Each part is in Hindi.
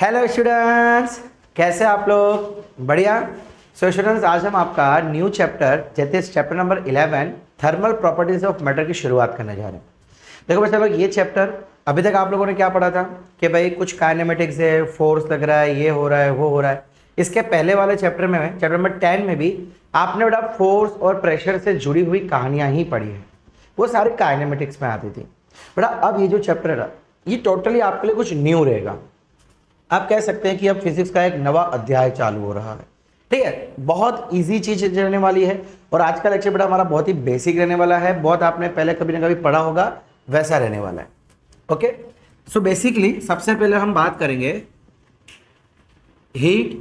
हेलो स्टूडेंट्स, कैसे आप लोग? बढ़िया। सो स्टूडेंट्स, आज हम आपका न्यू चैप्टर जैसे chapter number 11 thermal properties of matter की शुरुआत करने जा रहे हैं। देखो बच्चा लोग, ये चैप्टर अभी तक आप लोगों ने क्या पढ़ा था कि भाई कुछ काइनेमेटिक्स है, फोर्स लग रहा है, ये हो रहा है, वो हो रहा है। इसके पहले वाले चैप्टर में, चैप्टर नंबर 10 में भी आपने बड़ा फोर्स और प्रेशर से जुड़ी हुई कहानियां ही पढ़ी है, वो सारी काइनेमेटिक्स में आती थी। बड़ा अब ये जो चैप्टर है ये टोटली आपके लिए कुछ न्यू रहेगा। आप कह सकते हैं कि अब फिजिक्स का एक नवा अध्याय चालू हो रहा है। ठीक है, बहुत इजी चीज रहने वाली है और आज का लेक्चर बेटा हमारा बहुत ही बेसिक रहने वाला है, बहुत आपने पहले कभी ना कभी पढ़ा होगा वैसा रहने वाला है। ओके, सो बेसिकली सबसे पहले हम बात करेंगे हीट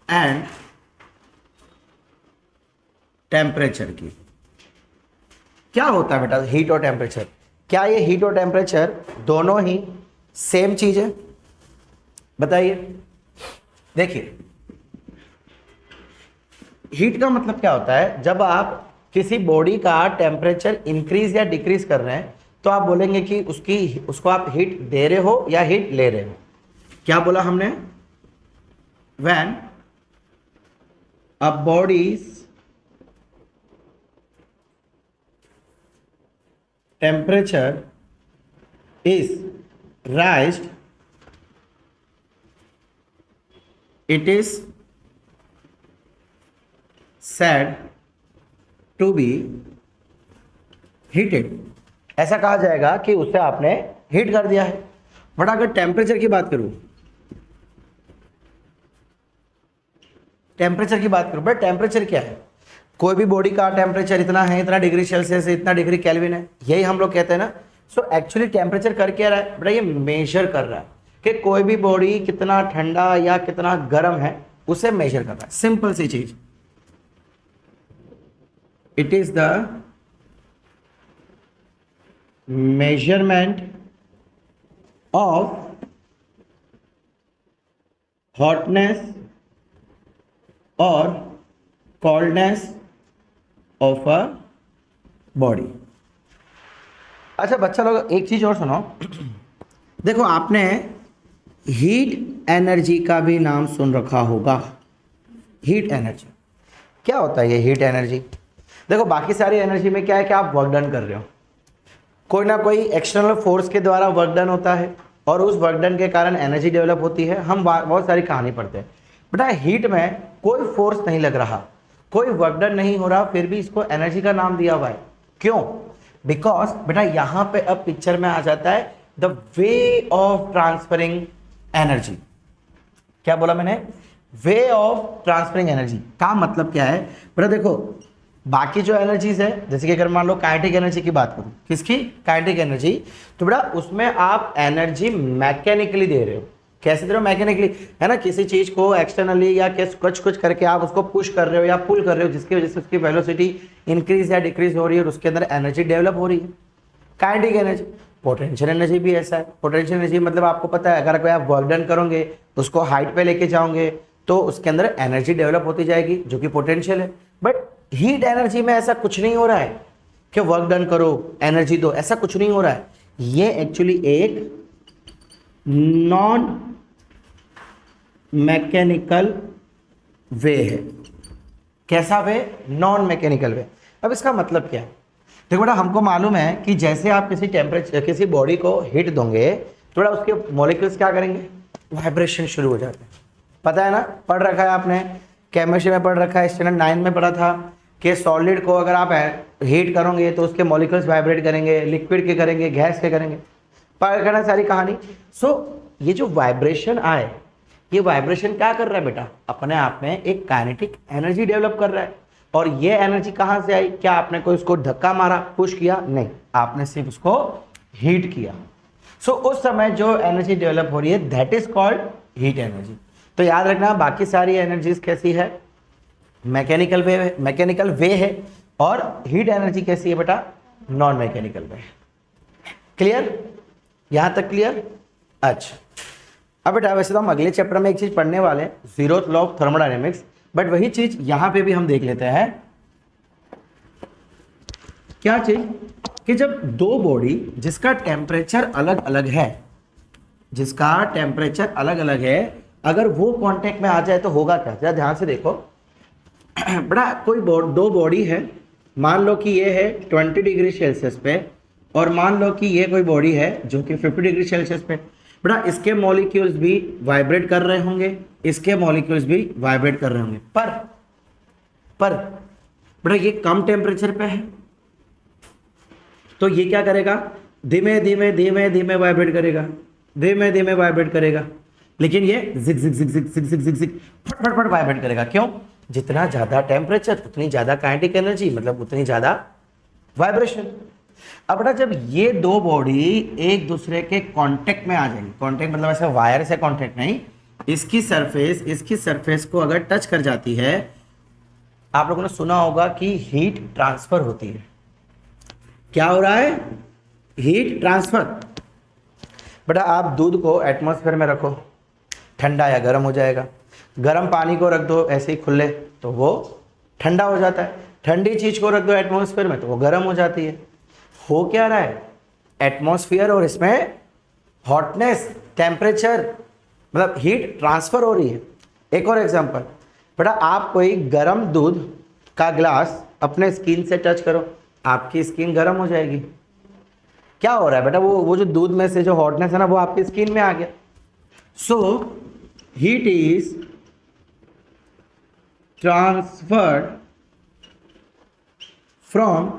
एंड टेम्परेचर की। क्या होता है बेटा हीट और टेम्परेचर? क्या ये हीट और टेम्परेचर दोनों ही सेम चीज है? बताइए। देखिए, हीट का मतलब क्या होता है? जब आप किसी बॉडी का टेम्परेचर इंक्रीज या डिक्रीज कर रहे हैं तो आप बोलेंगे कि उसको आप हीट दे रहे हो या हीट ले रहे हो। क्या बोला हमने? When a bodies temperature is राइज्ड, it is said to be heated। ऐसा कहा जाएगा कि उसे आपने हीट कर दिया है। बट अगर टेम्परेचर की बात करूं, बट टेम्परेचर क्या है? कोई भी बॉडी का टेम्परेचर इतना है, इतना डिग्री सेल्सियस है, इतना डिग्री केल्विन है, यही हम लोग कहते हैं ना। सो एक्चुअली टेम्परेचर कर क्या रहा है बेटा? ये मेजर कर रहा है कि कोई भी बॉडी कितना ठंडा या कितना गर्म है, उसे मेजर कर रहा है। सिंपल सी चीज, it is the measurement of hotness और कोल्डनेस ऑफ अ बॉडी। अच्छा बच्चा लोग, एक चीज और सुनो। देखो, आपने हीट एनर्जी का भी नाम सुन रखा होगा। हीट एनर्जी क्या होता है? ये हीट एनर्जी, देखो बाकी सारी एनर्जी में क्या है कि आप वर्क डन कर रहे हो, कोई ना कोई एक्सटर्नल फोर्स के द्वारा वर्क डन होता है और उस वर्क डन के कारण एनर्जी डेवलप होती है। हम बहुत सारी कहानी पढ़ते हैं। बेटा हीट में कोई फोर्स नहीं लग रहा, कोई वर्क डन नहीं हो रहा, फिर भी इसको एनर्जी का नाम दिया हुआ है। क्यों? बिकॉज बेटा यहां पे अब पिक्चर में आ जाता है the way of transferring energy. क्या बोला मैंने? वे ऑफ ट्रांसफरिंग एनर्जी का मतलब क्या है बेटा? देखो, बाकी जो एनर्जीज है, जैसे कि अगर मान लो काइनेटिक एनर्जी की बात करूं, किसकी? Kinetic energy. तो बेटा उसमें आप एनर्जी मैकेनिकली दे रहे हो। कैसे दे रहे हो? मैकेनिकली, है ना। किसी चीज को एक्सटर्नली या कुछ करके आप उसको पुश कर रहे हो या पुल कर रहे हो, जिसकी वजह से उसकी वेलोसिटी इंक्रीज या डिक्रीज हो रही है और उसके अंदर एनर्जी डेवलप हो रही है। Kinetic energy. पोटेंशियल एनर्जी भी ऐसा है। पोटेंशियल एनर्जी मतलब आपको पता है, अगर कोई आप वर्क डन करोगे, उसको हाइट पे लेके जाओगे तो उसके अंदर एनर्जी डेवलप होती जाएगी, जो कि पोटेंशियल है। बट हीट एनर्जी में ऐसा कुछ नहीं हो रहा है कि वर्क डन करो एनर्जी दो, ऐसा कुछ नहीं हो रहा है। ये एक्चुअली एक नॉन मैकेनिकल वे है। कैसा वे? नॉन मैकेनिकल वे। अब इसका मतलब क्या है? देखो बेटा, हमको मालूम है कि जैसे आप किसी बॉडी को हीट दोगे तो बेटा उसके मॉलिक्यूल्स क्या करेंगे? वाइब्रेशन शुरू हो जाते हैं। पता है ना, पढ़ रखा है आपने, केमिस्ट्री में पढ़ रखा है, स्टैंडर्ड 9 में पढ़ा था कि सॉलिड को अगर आप हीट करोगे तो उसके मॉलिक्यूल्स वाइब्रेट करेंगे, लिक्विड के करेंगे, गैस के करेंगे। पढ़ रखा है सारी कहानी। सो ये जो वाइब्रेशन आए, ये वाइब्रेशन क्या कर रहा है बेटा? अपने आप में एक काइनेटिक एनर्जी डेवलप कर रहा है। और ये एनर्जी कहां से आई? क्या आपने कोई उसको धक्का मारा, पुश किया? नहीं, आपने सिर्फ उसको हीट किया। सो उस समय जो एनर्जी डेवलप हो रही है, that is called heat energy. तो याद रखना, बाकी सारी एनर्जीज कैसी है? मैकेनिकल वे है। और हीट एनर्जी कैसी है बेटा? नॉन मैकेनिकल वे। क्लियर? यहां तक क्लियर? अच्छा, अब बेटा वैसे तो हम अगले चैप्टर में एक चीज पढ़ने वाले हैं, zeroth law of thermodynamics, but वही चीज यहां पे भी हम देख लेते हैं। क्या चीज? कि जब दो बॉडी जिसका टेम्परेचर अलग अलग है, जिसका टेम्परेचर अलग अलग है, अगर वो कांटेक्ट में आ जाए तो होगा क्या, जरा ध्यान से देखो। बड़ा कोई दो बॉडी है, मान लो कि ये है 20 डिग्री सेल्सियस पे और मान लो कि ये कोई बॉडी है जो कि 50 डिग्री सेल्सियस पे। बड़ा इसके मॉलिक्यूल्स भी वाइब्रेट कर रहे होंगे, इसके मॉलिक्यूल्स भी वाइब्रेट कर रहे होंगे, पर बड़ा ये कम टेम्परेचर पे है तो ये क्या करेगा, धीमे धीमे धीमे धीमे वाइब्रेट करेगा, धीमे धीमे वाइब्रेट करेगा। लेकिन ये जिग जिग जिग जिग जिग जिग जिग जिग फट फट फट वाइब्रेट करेगा। क्यों? जितना ज्यादा टेम्परेचर उतनी ज्यादा काइनेटिक एनर्जी, मतलब उतनी ज्यादा वाइब्रेशन। अब बेटा जब ये दो बॉडी एक दूसरे के कांटेक्ट में आ जाएंगे, कांटेक्ट मतलब ऐसे वायर से कांटेक्ट नहीं, इसकी सरफेस को अगर टच कर जाती है, आप लोगों ने सुना होगा कि हीट ट्रांसफर होती है। क्या हो रहा है? Heat transfer. बेटा आप दूध को एटमॉस्फेयर में रखो, ठंडा या गर्म हो जाएगा। गर्म पानी को रख दो ऐसे ही खुले तो वो ठंडा हो जाता है। ठंडी चीज को रख दो एटमॉस्फेयर में तो वो गर्म हो जाती है। हो क्या रहा है? एटमॉस्फेयर और इसमें हॉटनेस, टेम्परेचर, मतलब हीट ट्रांसफर हो रही है। एक और एग्जांपल, बेटा आप कोई गर्म दूध का ग्लास अपने स्किन से टच करो, आपकी स्किन गर्म हो जाएगी। क्या हो रहा है बेटा? वो जो दूध में से जो हॉटनेस है ना, वो आपकी स्किन में आ गया। So heat is transferred from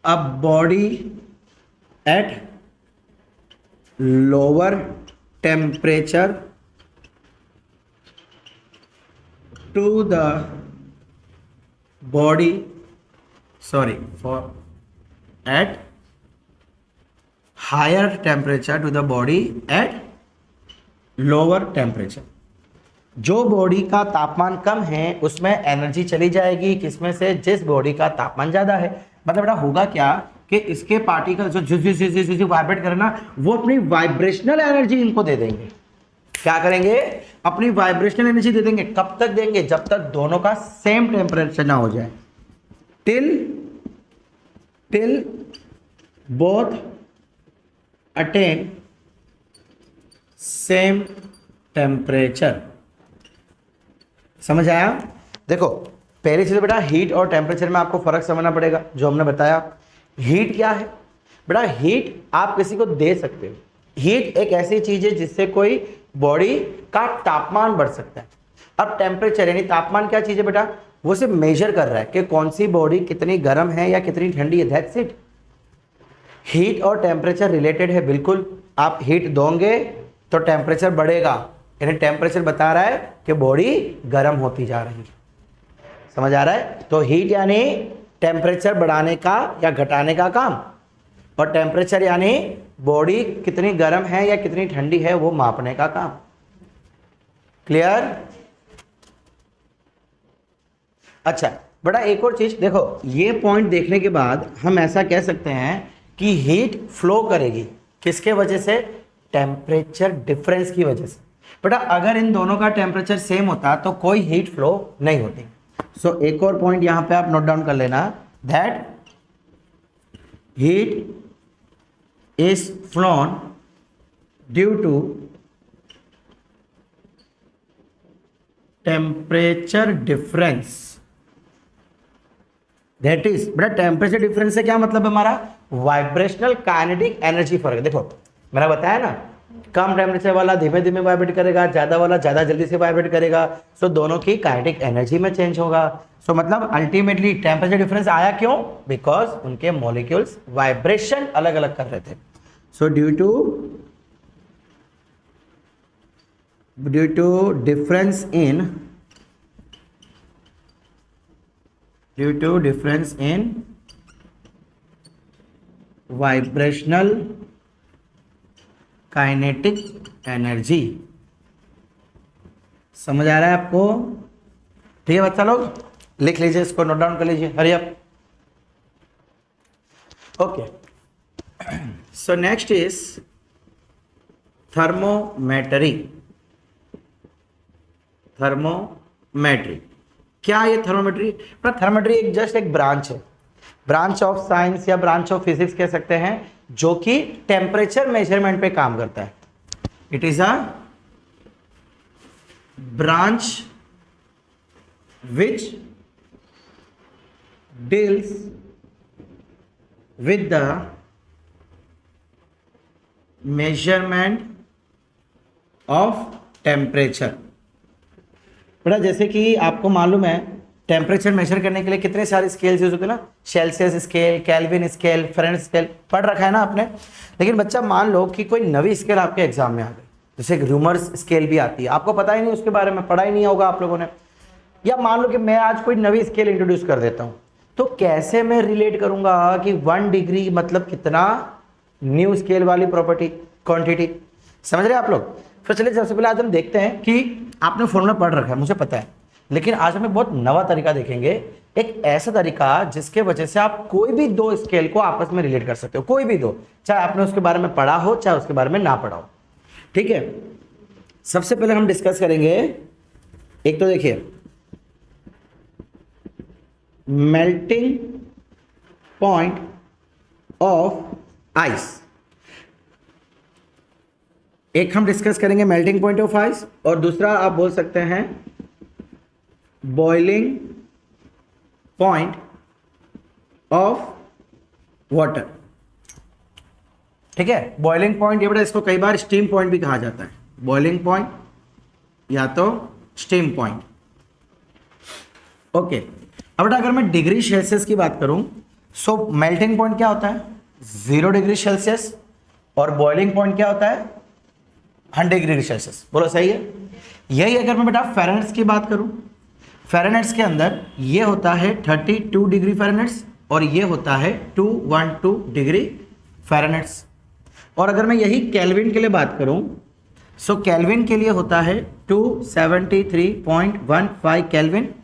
a body at lower temperature to the body, at higher temperature to the body at lower temperature। जो बॉडी का तापमान कम है उसमें एनर्जी चली जाएगी किसमें से? जिस बॉडी का तापमान ज्यादा है। मतलब बेटा होगा क्या कि इसके पार्टिकल जो वाइब्रेट करे ना, वो अपनी वाइब्रेशनल एनर्जी इनको दे देंगे। क्या करेंगे? अपनी वाइब्रेशनल एनर्जी दे देंगे। कब तक देंगे? जब तक दोनों का सेम टेम्परेचर ना हो जाए। till both attain same temperature। समझ आया? देखो पहली चीज बेटा, हीट और टेम्परेचर में आपको फर्क समझना पड़ेगा। जो हमने बताया, हीट क्या है बेटा? हीट आप किसी को दे सकते हो। हीट एक ऐसी चीज है जिससे कोई बॉडी का तापमान बढ़ सकता है। अब टेम्परेचर यानी तापमान क्या चीज है बेटा? वो सिर्फ मेजर कर रहा है कि कौन सी बॉडी कितनी गर्म है या कितनी ठंडी है, दैट्स इट। हीट और टेम्परेचर रिलेटेड है, बिल्कुल। आप हीट दोगे तो टेम्परेचर बढ़ेगा, यानी टेम्परेचर बता रहा है कि बॉडी गर्म होती जा रही है। समझ आ रहा है? तो हीट यानी टेम्परेचर बढ़ाने का या घटाने का काम, और टेम्परेचर यानी बॉडी कितनी गर्म है या कितनी ठंडी है वो मापने का काम। क्लियर? अच्छा बड़ा एक और चीज देखो, ये पॉइंट देखने के बाद हम ऐसा कह सकते हैं कि हीट फ्लो करेगी किसके वजह से? टेम्परेचर डिफरेंस की वजह से। बेटा अगर इन दोनों का टेम्परेचर सेम होता तो कोई हीट फ्लो नहीं होती। सो एक और पॉइंट यहां पे आप नोट डाउन कर लेना, that heat is flown due to temperature difference. That is बेटा टेम्परेचर डिफरेंस से क्या मतलब है हमारा? वाइब्रेशनल काइनेटिक एनर्जी फर्क। देखो मैंने बताया ना, कम टेम्परेचर वाला धीमे धीमे वाइब्रेट करेगा, ज्यादा वाला ज्यादा जल्दी से वाइब्रेट करेगा। सो दोनों की काइनेटिक एनर्जी में चेंज होगा। सो मतलब अल्टीमेटली टेम्परेचर डिफरेंस आया क्यों? बिकॉज उनके मॉलिक्यूल्स वाइब्रेशन अलग अलग कर रहे थे। So due to difference in vibrational kinetic energy. समझ आ रहा है आपको? ठीक है बच्चा लोग, लिख लीजिए, इसको नोट डाउन कर लीजिए, hurry up. Okay, so next is thermometry. क्या है ये थर्मोमेट्री? थर्मोमेट्री एक जस्ट एक ब्रांच है, ब्रांच ऑफ साइंस या ब्रांच ऑफ फिजिक्स कह सकते हैं, जो कि टेम्परेचर मेजरमेंट पे काम करता है। It is a branch which deals with the measurement of temperature. बेटा जैसे कि आपको मालूम है टेम्परेचर मेजर करने के लिए कितने सारे स्केल्स यूज होते हैं ना, Celsius scale, kelvin scale, Fahrenheit scale, पढ़ रखा है ना आपने। लेकिन बच्चा मान लो कि कोई नवी स्केल आपके एग्जाम में आ गई, जैसे एक रूमर्स स्केल भी आती है, आपको पता ही नहीं उसके बारे में, पढ़ा ही नहीं होगा आप लोगों ने। या मान लो कि मैं आज कोई नवी स्केल इंट्रोड्यूस कर देता हूँ, तो कैसे मैं रिलेट करूंगा कि 1 डिग्री मतलब कितना, न्यू स्केल वाली प्रॉपर्टी, क्वांटिटी, समझ रहे हैं आप लोग। फिर चलिए सबसे पहले आज हम देखते हैं कि आपने फॉर्मूला पढ़ रखा है, मुझे पता है, लेकिन आज हमें बहुत नवा तरीका देखेंगे, एक ऐसा तरीका जिसके वजह से आप कोई भी दो स्केल को आपस में रिलेट कर सकते हो, कोई भी दो, चाहे आपने उसके बारे में पढ़ा हो चाहे उसके बारे में ना पढ़ा हो। ठीक है, सबसे पहले हम डिस्कस करेंगे, एक तो देखिए मेल्टिंग पॉइंट ऑफ आइस, एक हम डिस्कस करेंगे मेल्टिंग पॉइंट ऑफ आइस, और दूसरा आप बोल सकते हैं बॉइलिंग पॉइंट ऑफ वाटर। ठीक है, बॉइलिंग पॉइंट, ये बड़ा इसको कई बार स्टीम पॉइंट भी कहा जाता है, बॉइलिंग पॉइंट या तो स्टीम पॉइंट। ओके, अब बेटा अगर मैं डिग्री सेल्सियस की बात करूं, सो मेल्टिंग पॉइंट क्या होता है 0 डिग्री सेल्सियस, और बॉइलिंग पॉइंट क्या होता है 100 डिग्री सेल्सियस। बोलो सही है। यही अगर मैं बेटा फ़ारेनहाइट की बात करूं, फ़ारेनहाइट के अंदर ये होता है 32 डिग्री फ़ारेनहाइट और ये होता है 212 डिग्री फ़ारेनहाइट। और अगर मैं यही केल्विन के लिए बात करूं, सो केल्विन के लिए होता है 273.15 केल्विन,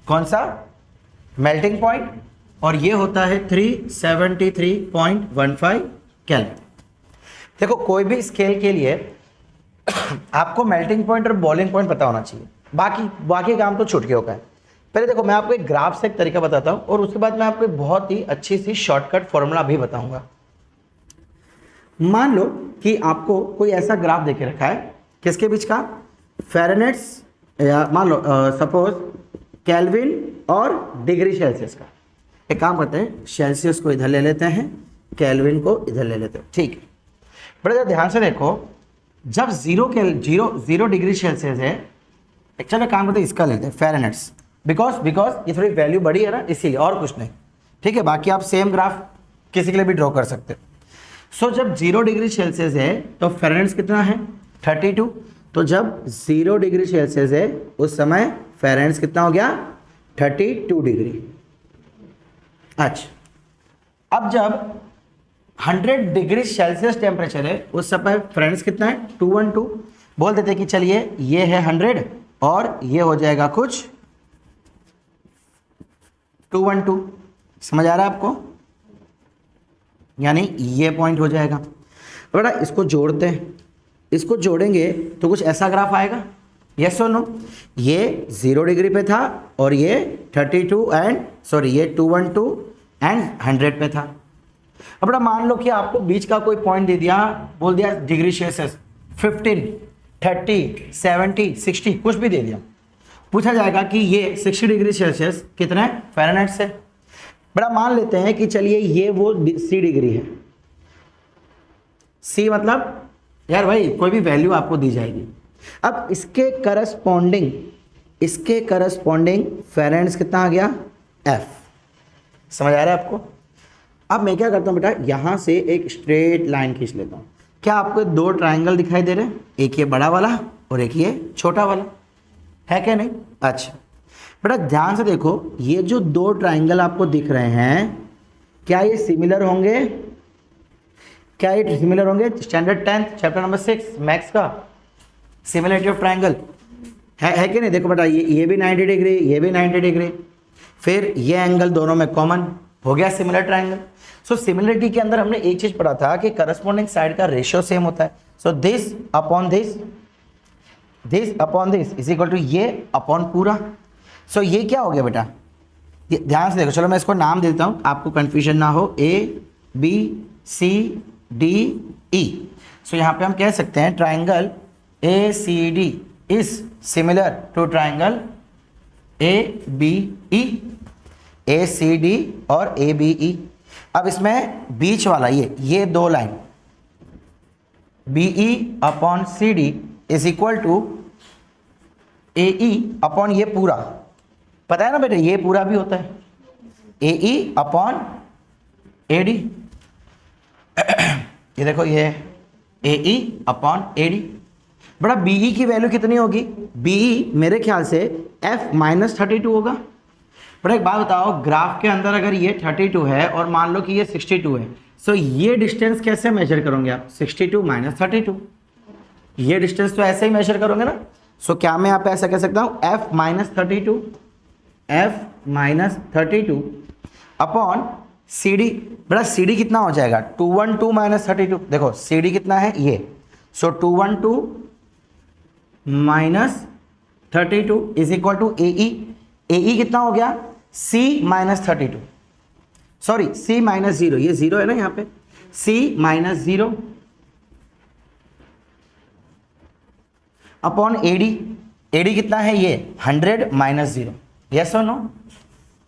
कौन सा मेल्टिंग पॉइंट, और ये होता है 373.15 केल्विन। देखो कोई भी स्केल के लिए आपको मेल्टिंग पॉइंट और बॉइलिंग पॉइंट पता होना चाहिए, बाकी काम तो छुटकियों का है। पहले देखो मैं आपको एक ग्राफ से एक तरीका बताता हूं, और उसके बाद मैं आपको बहुत ही अच्छी सी शॉर्टकट फॉर्मूला भी बताऊंगा। मान लो कि आपको कोई ऐसा ग्राफ देके रखा है, किसके बीच का, फ़ारेनहाइट या मान लो सपोज केल्विन और डिग्री सेल्सियस का। एक काम करते हैं, सेल्सियस को इधर ले लेते हैं, केल्विन को इधर ले लेते हैं। ठीक है, बड़े ध्यान से देखो, जब जीरो डिग्री सेल्सियस है, चलो काम करते हैं इसका लेते हैं फ़ारेनहाइट, बिकॉज ये थोड़ी वैल्यू बड़ी है ना, इसीलिए, और कुछ नहीं। ठीक है, बाकी आप सेम ग्राफ किसी के लिए भी ड्रॉ कर सकते हो। सो जब 0 डिग्री सेल्सियस है तो फ़ारेनहाइट कितना है 32, तो जब 0 डिग्री सेल्सियस है उस समय फ़ारेनहाइट कितना हो गया 32 डिग्री। अच्छा, अब जब 100 डिग्री सेल्सियस टेम्परेचर है उस समय फ़ारेनहाइट कितना है 212, बोल देते कि चलिए ये है 100 और ये हो जाएगा कुछ 212, समझ आ रहा है आपको, यानी ये पॉइंट हो जाएगा। बेटा इसको जोड़ते हैं, इसको जोड़ेंगे तो कुछ ऐसा ग्राफ आएगा, यस और नो। ये 0 डिग्री पे था और ये 32 एंड सॉरी ये 212 एंड 100 पे था। अब बेटा मान लो कि आपको बीच का कोई पॉइंट दे दिया, बोल दिया डिग्री सेल्सियस 15, 30, 70, 60 कुछ भी दे दिया, पूछा जाएगा कि ये 60 डिग्री सेल्सियस कितना है फ़ारेनहाइट से। बड़ा मान लेते हैं कि चलिए ये वो सी डिग्री है, सी मतलब यार भाई कोई भी वैल्यू आपको दी जाएगी। अब इसके करस्पॉन्डिंग फ़ारेनहाइट कितना आ गया एफ, समझ आ रहा है आपको। अब मैं क्या करता हूँ बेटा, यहाँ से एक स्ट्रेट लाइन खींच लेता हूँ। क्या आपको 2 ट्राइंगल दिखाई दे रहे हैं, एक ये बड़ा वाला और एक ये छोटा वाला, है क्या नहीं। अच्छा बेटा ध्यान से देखो, ये जो 2 ट्राइंगल आपको दिख रहे हैं क्या ये सिमिलर होंगे, क्या ये सिमिलर होंगे। Standard 10th chapter number 6 maths का सिमिलरिटी ऑफ ट्राइंगल है कि नहीं। देखो बेटा ये भी 90 डिग्री, ये भी 90 डिग्री, फिर ये एंगल दोनों में कॉमन हो गया सिमिलर ट्राइंगल। सो सिमिलरिटी के अंदर हमने एक चीज पढ़ा था कि करस्पॉन्डिंग साइड का रेशियो सेम होता है। So this upon this is equal to ये अपॉन पूरा। सो ये क्या हो गया बेटा, ध्यान से देखो, चलो मैं इसको नाम देता हूँ आपको कंफ्यूजन ना हो, A B C D E. So यहाँ पे हम कह सकते हैं triangle A C D is similar to triangle A B E, A C D और ए बी ई। अब इसमें बीच वाला ये दो line B E upon C D is equal to A E upon ये पूरा, पता है ना बेटे, ये पूरा भी होता है ए ई अपॉन ए डी। ये देखो ये ए ई अपॉन ए डी। बड़ा बी ई की वैल्यू कितनी होगी? बी ई मेरे ख्याल से एफ माइनस 32 होगा। बड़ा एक बात बताओ, ग्राफ के अंदर अगर ये 32 है और मान लो कि ये 62 है, सो ये डिस्टेंस कैसे मेजर करोगे आप? 62 माइनस 32, ये डिस्टेंस तो ऐसे ही मेजर करोगे ना। सो क्या मैं यहाँ पे ऐसा कह सकता हूँ F minus 32 upon C D. बड़ा सी डी कितना हो जाएगा? 212 माइनस 32। देखो सी डी कितना है ये, सो 212 minus 32 is equal to A ई कितना हो गया? c minus 32, sorry c minus 0, ये 0 है ना यहाँ पे, c माइनस 0 अपॉन एडी कितना है ये? 100 माइनस 0, यस और नो?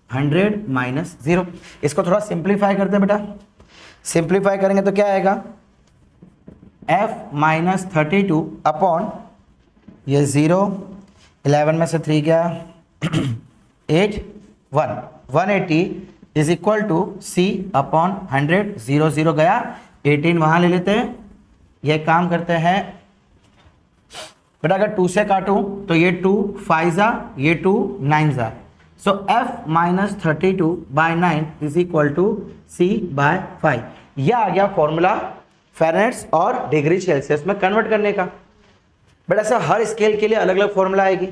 100 माइनस 0। इसको थोड़ा सिंप्लीफाई करते हैं बेटा, सिंप्लीफाई करेंगे तो क्या आएगा? f माइनस 32 अपॉन ये 0, 11 में से 3 गया 8, 180 is equal to c upon 100, 0 0 गया, 18 वहाँ ले लेते हैं। ये काम करते हैं बेटा, अगर 2 से काटूं तो ये 2 5 जा, ये 2 9 जा। So f minus 32 by 9 is equal to c by 5। यह आ गया फॉर्मूला फ़ारेनहाइट और डिग्री सेल्सियस में कन्वर्ट करने का। बट ऐसा हर स्केल के लिए अलग अलग फॉर्मूला आएगी,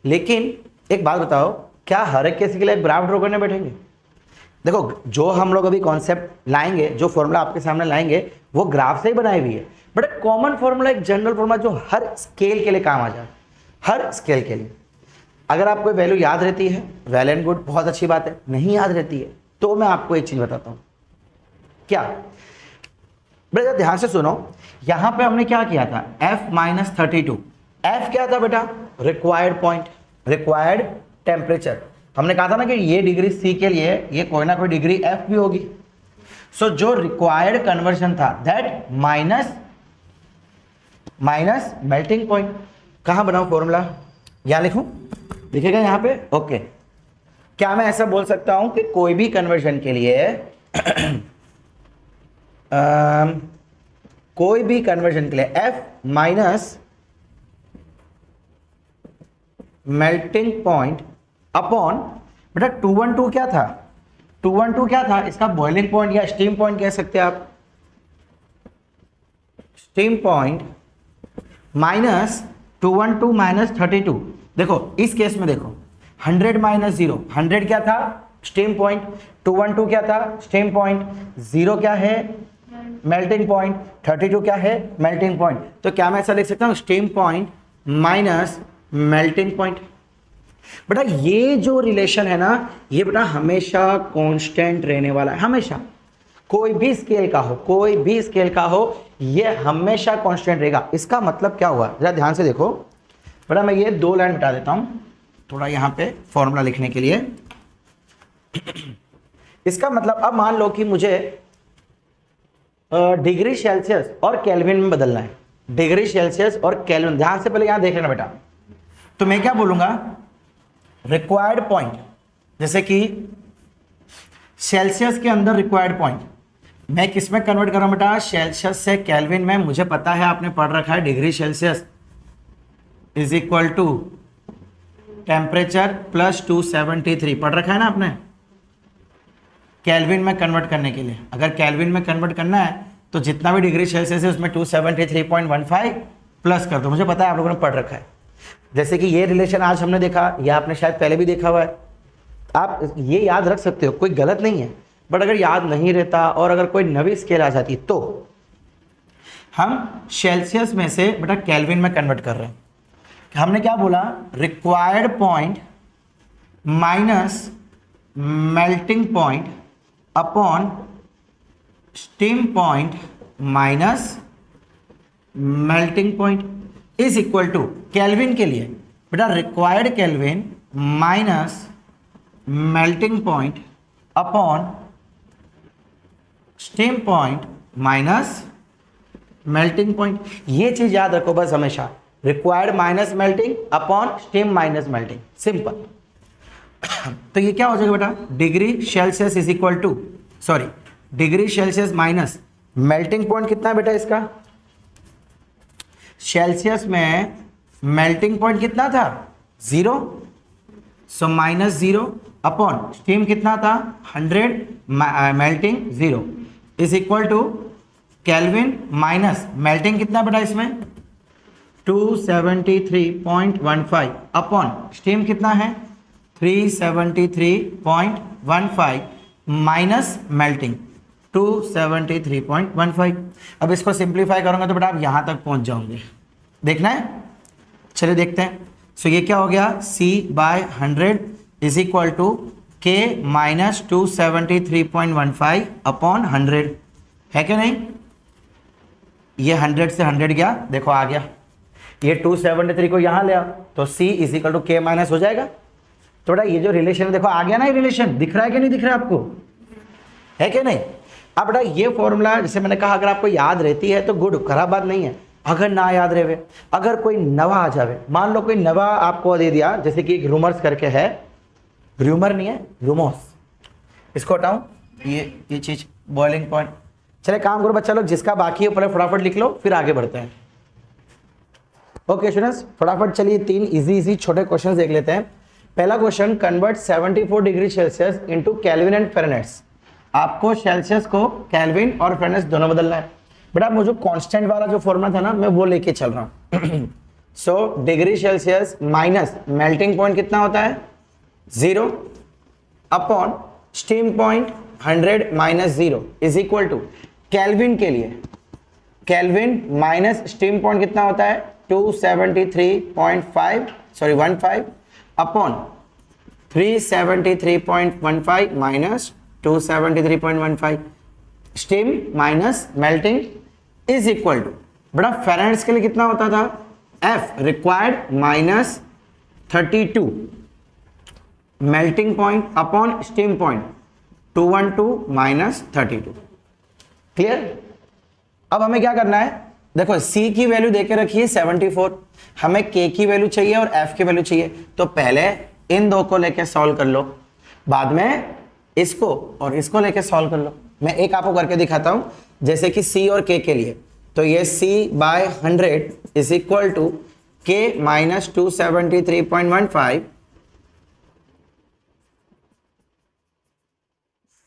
लेकिन एक बात बताओ, क्या हर एक किसी के लिए ग्राफ ड्रॉ करने बैठेंगे? देखो जो हम लोग अभी कॉन्सेप्ट लाएंगे, जो फॉर्मूला आपके सामने लाएंगे, वो ग्राफ से ही बनाई हुई है। बट एक कॉमन फॉर्मूला, एक जनरल फॉर्मूला जो हर स्केल के लिए काम आ जाए, हर स्केल के लिए। अगर आपको वैल्यू याद रहती है, वेल एंड गुड, बहुत अच्छी बात है। नहीं याद रहती है तो मैं आपको एक चीज बताता हूँ। क्या बेटा, ध्यान से सुनो, यहां पे हमने क्या किया था? f माइनस 32, f क्या था बेटा? Required point, required temperature. हमने कहा था ना कि ये डिग्री C के लिए ये कोई ना कोई डिग्री F भी होगी। सो जो रिक्वायर्ड कन्वर्जन था दैट माइनस मेल्टिंग पॉइंट। कहां बनाऊं फॉर्मूला? यहां लिखूं? लिखेगा यहां पे? ओके। क्या मैं ऐसा बोल सकता हूं कि कोई भी कन्वर्जन के लिए कोई भी कन्वर्जन के लिए F minus melting point upon, बेटा 212 क्या था? 212 क्या था? इसका बॉइलिंग पॉइंट या स्टीम पॉइंट कह सकते हैं आप। Steam point minus 212 minus 32। देखो इस केस में देखो 100 माइनस 0, 100 क्या था? Steam point. 212 क्या था? Steam point. 0 क्या है? Melting point. 32 क्या है? Melting point. तो क्या मैं ऐसा लिख सकता हूं? Steam point minus melting point. बेटा ये जो रिलेशन है ना, ये बेटा हमेशा कांस्टेंट रहने वाला है, हमेशा। कोई भी स्केल का हो, कोई भी स्केल का हो, ये हमेशा कांस्टेंट रहेगा। इसका मतलब क्या हुआ? जरा ध्यान से देखो बेटा, मैं ये 2 लाइन बता देता हूं थोड़ा यहां पे फॉर्मूला लिखने के लिए। इसका मतलब, अब मान लो कि मुझे डिग्री सेल्सियस और केल्विन में बदलना है। डिग्री सेल्सियस और केल्विन, ध्यान से पहले यहां देख लेना बेटा। तो मैं क्या बोलूंगा? रिक्वायर्ड पॉइंट, जैसे कि सेल्सियस के अंदर रिक्वायर्ड पॉइंट मैं किस में कन्वर्ट कर रहा हूं बेटा? सेल्सियस से केल्विन में। मुझे पता है, आपने पढ़ रखा है, degree Celsius is equal to temperature plus 273, पढ़ रखा है ना आपने। केल्विन में कन्वर्ट करने के लिए, अगर केल्विन में कन्वर्ट करना है तो जितना भी डिग्री सेल्सियस है उसमें 273.15 प्लस कर दो। मुझे पता है आप लोगों ने पढ़ रखा है। जैसे कि ये रिलेशन आज हमने देखा, या आपने शायद पहले भी देखा हुआ है, आप ये याद रख सकते हो, कोई गलत नहीं है। बट अगर याद नहीं रहता और अगर कोई नवी स्केल आ जाती तो हम सेल्सियस में से बेटा केल्विन में कन्वर्ट कर रहे हैं। हमने क्या बोला? Required point minus melting point upon steam point minus melting point is equal to Kelvin के लिए बेटा required Kelvin minus melting point upon steam point minus melting point. ये चीज याद रखो बस हमेशा, required minus melting upon steam minus melting, simple. तो ये क्या हो जाएगा बेटा, degree Celsius is equal to degree Celsius minus melting point कितना है बेटा इसका, सेल्सियस में मेल्टिंग पॉइंट कितना था 0, सो माइनस 0 अपॉन स्टीम कितना था 100 melting 0 is equal to Kelvin minus melting कितना बेटा इसमें 273.15 अपॉन स्टीम कितना है 373.15 माइनस मेल्टिंग 273.15। अब इसको सिंप्लीफाई करूंगा तो बेटा आप यहां तक पहुंच जाओगे, देखना है, चलिए देखते हैं। सो ये क्या हो गया C/100 is equal to K minus 273.15 upon 100 है क्या नहीं, ये 100 से 100 गया, देखो आ गया, ये 273 को यहां ले आओ तो C is equal to K minus हो जाएगा। थोड़ा ये जो रिलेशन देखो आ गया ना, ये रिलेशन दिख रहा है कि नहीं दिख रहा है आपको, है कि नहीं। अब बेटा ये फॉर्मूला जैसे मैंने कहा अगर आपको याद रहती है तो गुड, खराब बात नहीं है। अगर ना याद रहे, अगर कोई नवा आ जावे, मान लो कोई नवा आपको दे दिया, जैसे कि एक रूमर्स करके है, रूमर नहीं है रूमोस, इसको हटाऊं, ये चीज बॉइलिंग पॉइंट। चले काम करो बच्चा लोग, जिसका बाकी है पहले फटाफट लिख लो फिर आगे बढ़ते हैं। ओके स्टूडेंट्स फटाफट चलिए 3 इजी छोटे क्वेश्चन देख लेते हैं। पहला question, convert 74 degree Celsius into kelvin and Fahrenheit. आपको सेल्सियस को केल्विन और फ़ारेनहाइट दोनों बदलना है। बेटा मुझे कांस्टेंट वाला जो फॉर्मूला था ना मैं वो लेके चल रहा हूँ। So degree Celsius minus melting point कितना होता है 0 upon steam point 100 minus 0 is equal to Kelvin के लिए केल्विन माइनस स्टीम पॉइंट कितना होता है 273.15 upon 373.15 minus 273.15 steam minus melting is equal to बड़ा फ़ारेनहाइट के लिए कितना होता था F required minus 32 melting point upon steam point 212 minus 32। Clear. अब हमें क्या करना है, देखो C की वैल्यू देके रखिए 74, हमें K की वैल्यू चाहिए और F की वैल्यू चाहिए, तो पहले इन दो को लेके सॉल्व कर लो, बाद में इसको और इसको लेके सॉल्व कर लो। मैं एक आपको करके दिखाता हूं, जैसे कि C और K के लिए, तो ये C/100 is equal to K minus 273.15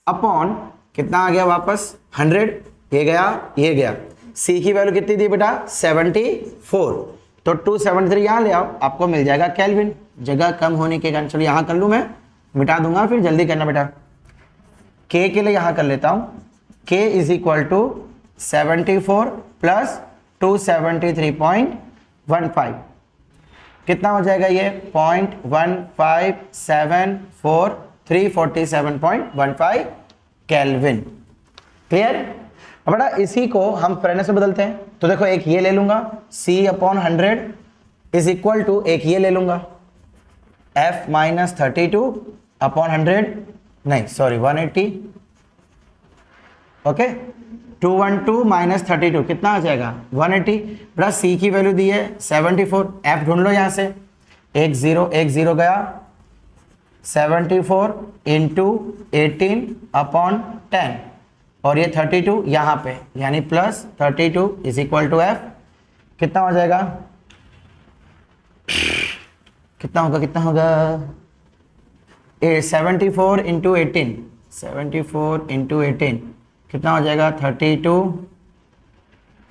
upon कितना आ गया वापस 100, ये गया। C की वैल्यू कितनी दी बेटा 74, तो 273 यहां ले आओ, आपको मिल जाएगा केल्विन। जगह कम होने के कारण चलो यहां कर लूं, मैं मिटा दूंगा फिर जल्दी करना बेटा। K के लिए यहां कर लेता हूं, K is equal to 74 plus 273.15 कितना हो जाएगा ये 0.1574 347.15 केल्विन। क्लियर। अब बेटा इसी को हम फ़ारेनहाइट में बदलते हैं, तो देखो एक ये ले लूंगा C/100 इज इक्वल टू एक ये ले लूंगा F माइनस 32 अपॉन 100 नहीं सॉरी 180, ओके 212 माइनस 32 कितना आ जाएगा 180। बेटा C की वैल्यू दी है 74, F ढूंढ लो यहां से, एक जीरो गया 74 इंटू 18 अपॉन 10 और ये 32 यहाँ पे यानी plus 32 is equal to F कितना हो जाएगा, कितना होगा 74 इंटू 18 कितना हो जाएगा 32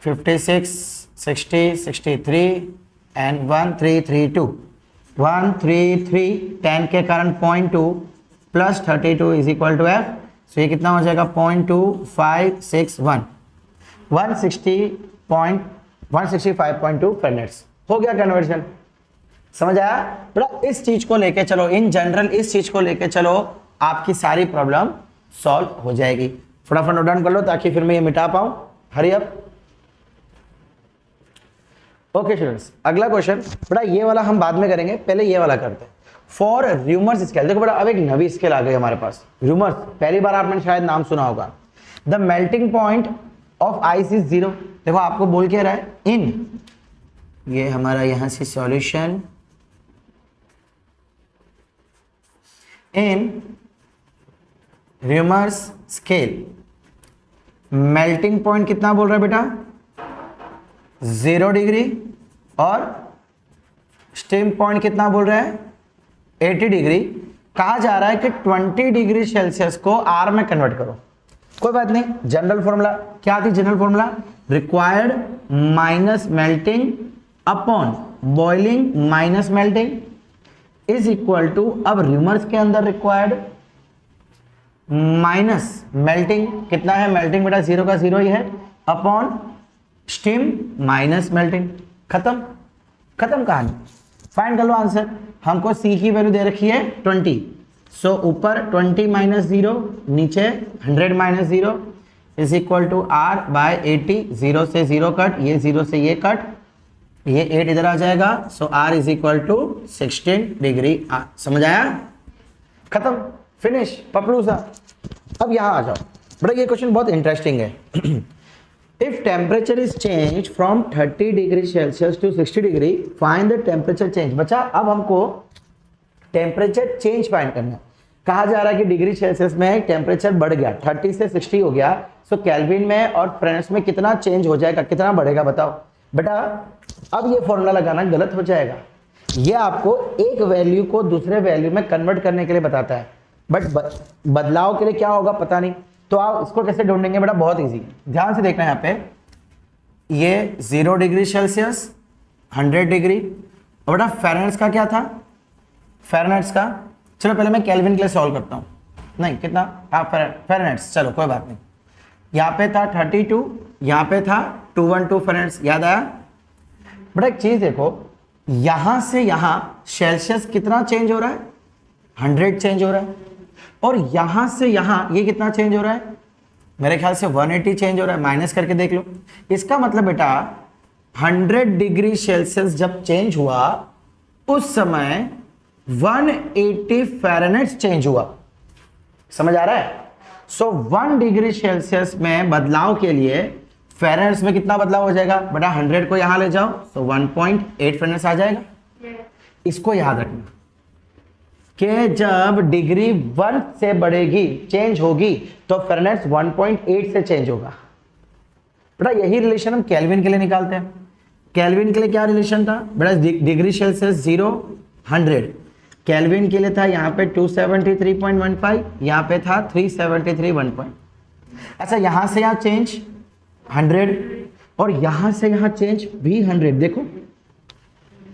56 60 63 एंड 1332 133 10 के कारण 0.2 plus 32 is equal to F। So ये कितना हो जाएगा 0.2561 165.2 फ़ारेनहाइट। हो गया कन्वर्जन, समझ आया बेटा। इस चीज को लेके चलो, इन जनरल इस चीज को लेके चलो, आपकी सारी प्रॉब्लम सॉल्व हो जाएगी। फटाफट नोट डाउन कर लो ताकि फिर मैं ये मिटा पाऊं। Hurry up. ओके स्टूडेंट्स, अगला क्वेश्चन बेटा, ये वाला हम बाद में करेंगे, पहले ये वाला करते हैं। फॉर र्यूमर्स स्केल, देखो बेटा अब एक नवी स्केल आ गई हमारे पास, र्यूमर्स, पहली बार आपने शायद नाम सुना होगा। The melting point of ice is 0। देखो आपको बोल के रहा है इन, ये हमारा यहां से सॉल्यूशन, इन र्यूमर्स स्केल मेल्टिंग पॉइंट कितना बोल रहा है बेटा, 0 डिग्री, और स्टीम पॉइंट कितना बोल रहा है, 80 डिग्री। कहा जा रहा है कि 20 डिग्री सेल्सियस को आर में कन्वर्ट करो। कोई बात नहीं, जनरल फॉर्मूला क्या थी, general formula required minus melting upon boiling minus melting is equal to, अब र्यूमर्स के अंदर रिक्वायर्ड माइनस मेल्टिंग, कितना है मेल्टिंग बेटा, 0 का 0 ही है, अपॉन स्टीम माइनस मेल्टिंग। खत्म, खत्म कहानी। फाइंड कर लो आंसर। हमको सी की वैल्यू दे रखी है 20, सो ऊपर 20 माइनस 0, नीचे 100 minus 0 is equal to R by 80। 0 से 0 कट, ये 0 से ये कट, ये 8 इधर आ जाएगा, so R is equal to 16 degree. समझ आया, खत्म, फिनिश, पपलू सा। अब यहां आ जाओ बेटा, ये क्वेश्चन बहुत इंटरेस्टिंग है। If temperature is changed from 30 degree Celsius to 60 degree, find the temperature change। बच्चा अब हमको टेम्परेचर चेंज फाइंड करना है। कहा जा रहा है कि डिग्री सेल्सियस में टेम्परेचर बढ़ गया, 30 से 60 हो गया, सो केल्विन में और फ्रेंड्स में कितना चेंज हो जाएगा, कितना बढ़ेगा बताओ बेटा। अब ये फॉर्मूला लगाना गलत हो जाएगा, ये आपको एक वैल्यू को दूसरे वैल्यू में कन्वर्ट करने के लिए बताता है, बट बदलाव के लिए क्या होगा पता नहीं। तो आप इसको कैसे ढूंढेंगे बेटा, बहुत इजी, ध्यान से देखना। यहाँ पे ये 0 डिग्री सेल्सियस, 100 डिग्री, और बेटा फ़ारेनहाइट का क्या था, फ़ारेनहाइट का, चलो पहले मैं केल्विन के लिए सॉल्व करता हूँ। नहीं कितना, हाँ फ़ारेनहाइट, चलो कोई बात नहीं। यहाँ पे था 32, यहाँ पे था 212 फ़ारेनहाइट, याद आया बेटा। एक चीज़ देखो, यहाँ से यहाँ सेल्सियस कितना चेंज हो रहा है, 100 चेंज हो रहा है, और यहां से यहां ये कितना चेंज हो रहा है, मेरे ख्याल से 180 चेंज हो रहा है। माइनस करके देख लो, इसका मतलब बेटा 100 डिग्री सेल्सियस जब चेंज हुआ उस समय 180 फ़ारेनहाइट चेंज हुआ। समझ आ रहा है। सो 1 डिग्री सेल्सियस में बदलाव के लिए फ़ारेनहाइट में कितना बदलाव हो जाएगा बेटा, 100 को यहां ले जाओ, सो 1.8 फ़ारेनहाइट आ जाएगा। इसको याद रखना कि जब डिग्री 1 से बढ़ेगी, चेंज होगी, तो फ़ारेनहाइट 1.8 से चेंज होगा बेटा। यही रिलेशन हम केल्विन के लिए निकालते हैं। केल्विन के लिए क्या रिलेशन था बेटा, डिग्री सेल्सियस 0 100, केल्विन के लिए था यहाँ पे 273.15, यहाँ पे था 373.1. अच्छा, यहाँ से यहाँ चेंज 100 और यहाँ से यहाँ चेंज भी 100, देखो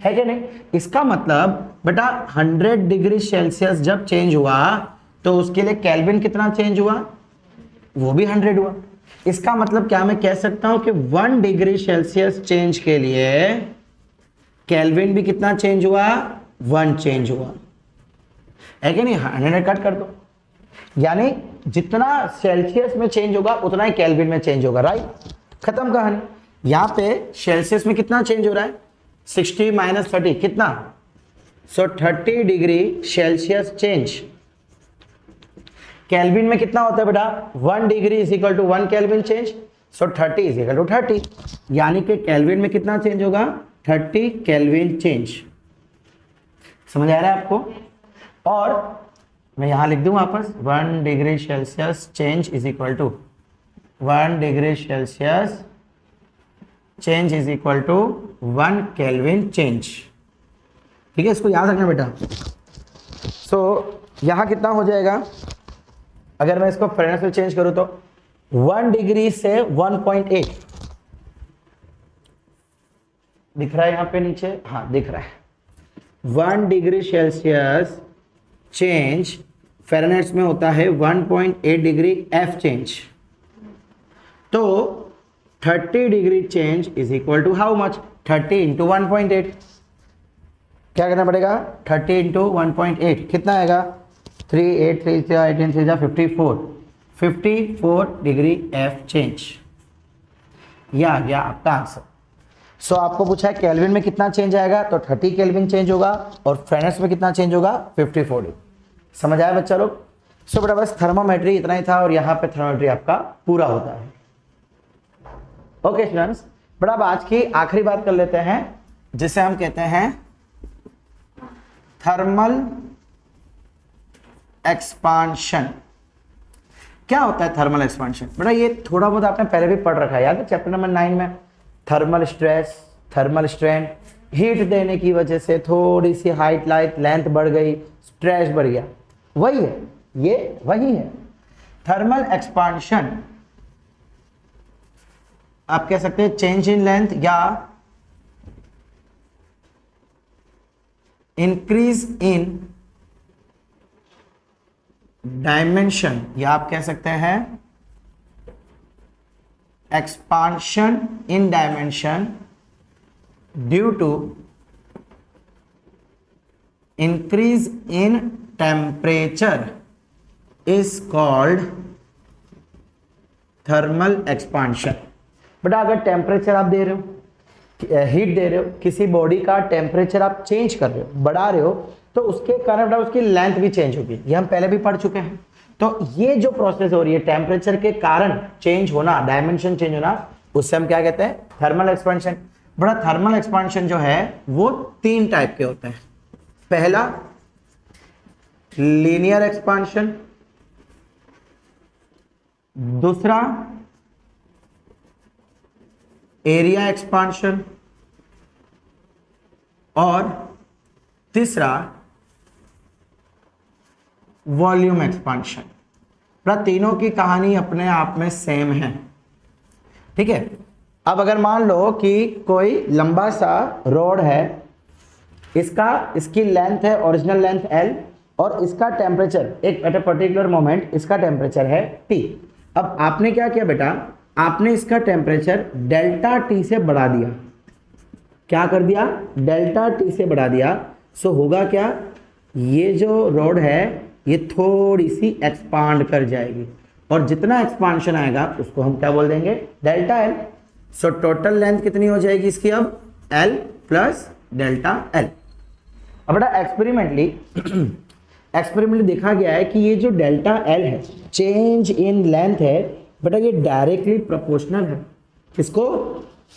है क्या नहीं। इसका मतलब बेटा 100 डिग्री सेल्सियस जब चेंज हुआ तो उसके लिए केल्विन कितना चेंज हुआ, वो भी 100 हुआ। इसका मतलब क्या मैं कह सकता हूं कि 1 डिग्री सेल्सियस चेंज के लिए केल्विन भी कितना चेंज हुआ, 1 चेंज हुआ, है कि नहीं। 100 कट कर दो, यानी जितना सेल्सियस में चेंज होगा उतना ही केल्विन में चेंज होगा, राइट। खत्म कहानी। यहां पे सेल्सियस में कितना चेंज हो रहा है, 60 माइनस 30 कितना, so 30 degree Celsius change. Kelvin में कितना होता है बेटा, 1 degree is equal to 1 Kelvin change, so 30 is equal to 30, यानी कि केल्विन में कितना चेंज होगा, 30 केल्विन चेंज। समझ आ रहा है आपको। और मैं यहां लिख दूं वापस, 1 degree Celsius change is equal to 1 degree Celsius change is equal to 1 Kelvin change. ठीक है, इसको याद रखना बेटा। सो यहां कितना हो जाएगा, अगर मैं इसको फ़ारेनहाइट में चेंज करूं तो 1 डिग्री से 1.8 दिख रहा है यहां पे नीचे, हाँ दिख रहा है। 1 डिग्री सेल्सियस चेंज फ़ारेनहाइट में होता है 1.8 डिग्री एफ चेंज। तो 30 degree change is equal to how much, 30 into 1.8। क्या करना पड़ेगा, 30 इंटू 1.8 कितना आएगा, 3 8 3 18 3 54 डिग्री एफ चेंज। ये आ गया आपका आंसर। सो आपको पूछा है केल्विन में कितना चेंज आएगा, तो 30 केल्विन चेंज होगा, और फ्रेनेट्स में कितना चेंज होगा, 54। समझ आया बच्चा लोग? सो बेटा बस थर्मोमेट्री इतना ही था, और यहाँ पे थर्मोमेट्री आपका पूरा होता है। ओके स्टूडेंट्स, बेटा अब आज की आखिरी बात कर लेते हैं, जिसे हम कहते हैं थर्मल एक्सपांशन। क्या होता है थर्मल एक्सपांशन? बेटा ये थोड़ा बहुत आपने पहले भी पढ़ रखा है, याद है चैप्टर नंबर 9 में। Thermal stress, thermal strain, heat देने की वजह से थोड़ी सी हाइट लाइट लेंथ बढ़ गई, स्ट्रेस बढ़ गया, वही है, ये वही है थर्मल एक्सपांशन। आप कह सकते हैं चेंज इन लेंथ या इंक्रीज इन डायमेंशन, या आप कह सकते हैं expansion in dimension due to increase in temperature is called thermal expansion. बेटा अगर टेम्परेचर आप दे रहे हो, हीट दे रहे हो, किसी बॉडी का टेम्परेचर आप चेंज कर रहे हो, बढ़ा रहे हो, तो उसके कारण बेटा उसकी लेंथ भी चेंज होगी। ये हम पहले भी पढ़ चुके हैं। तो ये जो प्रोसेस हो रही है टेम्परेचर के कारण चेंज होना, डायमेंशन चेंज होना, उससे हम क्या कहते हैं, थर्मल एक्सपेंशन। बड़ा थर्मल एक्सपेंशन जो है वो 3 टाइप के होते हैं। पहला लीनियर एक्सपांशन, दूसरा एरिया एक्सपांशन, और तीसरा वॉल्यूम एक्सपांशन। तीनों की कहानी अपने आप में सेम है, ठीक है। अब अगर मान लो कि कोई लंबा सा रोड है, इसकी लेंथ है, ओरिजिनल लेंथ L, और इसका temperature at a particular moment इसका टेम्परेचर है T। अब आपने क्या किया बेटा, आपने इसका टेम्परेचर डेल्टा T से बढ़ा दिया। क्या कर दिया, डेल्टा T से बढ़ा दिया। सो होगा क्या, ये जो रोड है ये थोड़ी सी एक्सपांड कर जाएगी, और जितना एक्सपांशन आएगा उसको हम क्या बोल देंगे, delta L। So total length कितनी हो जाएगी इसकी अब, L प्लस डेल्टा L। अब बेटा एक्सपेरिमेंटली देखा गया है कि ये जो डेल्टा L है, चेंज इन लेंथ है बेटा, ये डायरेक्टली प्रोपोर्शनल है किसको,